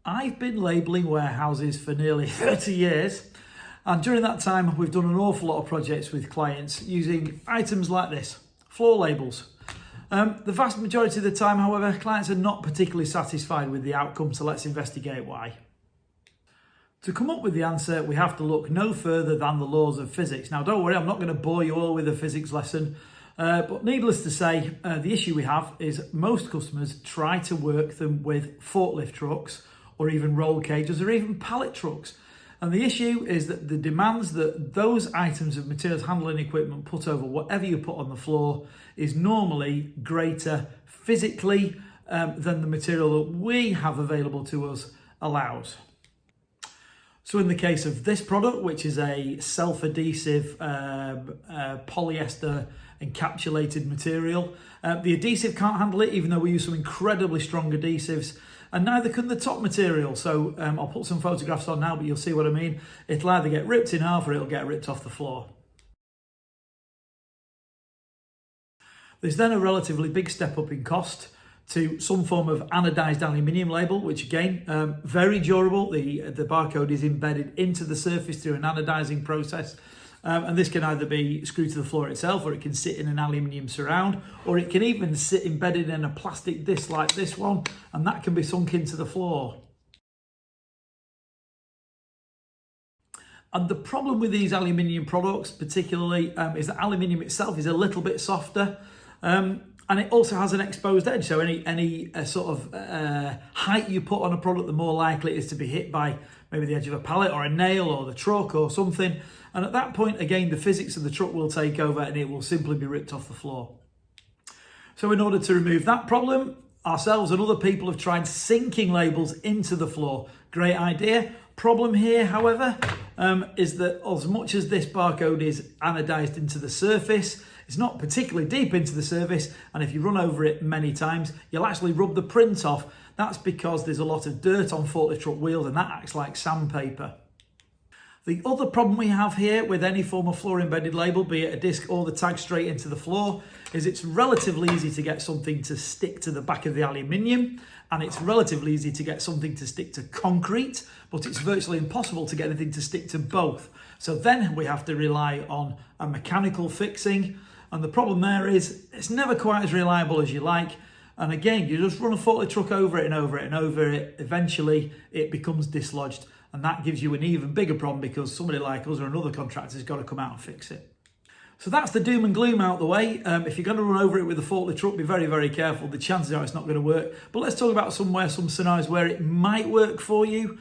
I've been labelling warehouses for nearly 30 years, and during that time we've done an awful lot of projects with clients using items like this, floor labels. The vast majority of the time, however, clients are not particularly satisfied with the outcome, so let's investigate why. To come up with the answer, we have to look no further than the laws of physics. Now, don't worry, I'm not going to bore you all with a physics lesson, but needless to say, the issue we have is most customers try to work them with forklift trucks or even roll cages or even pallet trucks. And the issue is that the demands that those items of materials handling equipment put over whatever you put on the floor is normally greater physically than the material that we have available to us allows. So in the case of this product, which is a self-adhesive polyester encapsulated material, the adhesive can't handle it, even though we use some incredibly strong adhesives, and neither can the top material. So I'll put some photographs on now, but you'll see what I mean. It'll either get ripped in half or it'll get ripped off the floor. There's then a relatively big step up in cost to some form of anodized aluminium label, which again, very durable. The barcode is embedded into the surface through an anodizing process. And this can either be screwed to the floor itself, or it can sit in an aluminium surround, or it can even sit embedded in a plastic disc like this one, and that can be sunk into the floor. And the problem with these aluminium products particularly is that aluminium itself is a little bit softer, and it also has an exposed edge. So any sort of height you put on a product, the more likely it is to be hit by maybe the edge of a pallet or a nail or the truck or something. And at that point, again, the physics of the truck will take over and it will simply be ripped off the floor. So in order to remove that problem, ourselves and other people have tried sinking labels into the floor. Great idea. Problem here, however, is that as much as this barcode is anodized into the surface, it's not particularly deep into the surface, and if you run over it many times, you'll actually rub the print off. That's because there's a lot of dirt on forklift truck wheels, and that acts like sandpaper. The other problem we have here with any form of floor embedded label, be it a disc or the tag straight into the floor, is it's relatively easy to get something to stick to the back of the aluminium, and it's relatively easy to get something to stick to concrete, but it's virtually impossible to get anything to stick to both. So then we have to rely on a mechanical fixing, and the problem there is it's never quite as reliable as you like. And again, you just run a forklift truck over it and over it and over it. Eventually, it becomes dislodged. And that gives you an even bigger problem because somebody like us or another contractor has got to come out and fix it. So that's the doom and gloom out the way. If you're going to run over it with a forklift truck, be very, very careful. The chances are it's not going to work. But let's talk about some scenarios where it might work for you.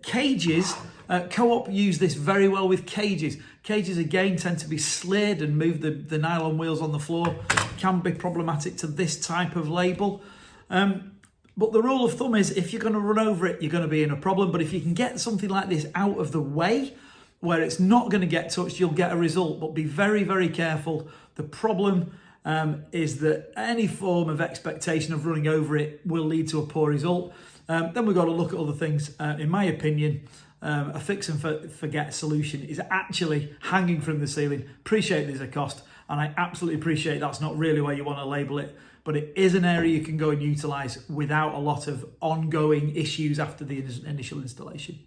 Cages, Co-op use this very well with cages. Cages again tend to be slid and move the nylon wheels on the floor. Can be problematic to this type of label. But the rule of thumb is if you're going to run over it, you're going to be in a problem. But if you can get something like this out of the way, where it's not going to get touched, you'll get a result. But be very, very careful. The problem is that any form of expectation of running over it will lead to a poor result. Then we've got to look at other things. In my opinion, a fix and forget solution is actually hanging from the ceiling. Appreciate there's a cost, and I absolutely appreciate that's not really where you want to label it, but it is an area you can go and utilise without a lot of ongoing issues after the initial installation.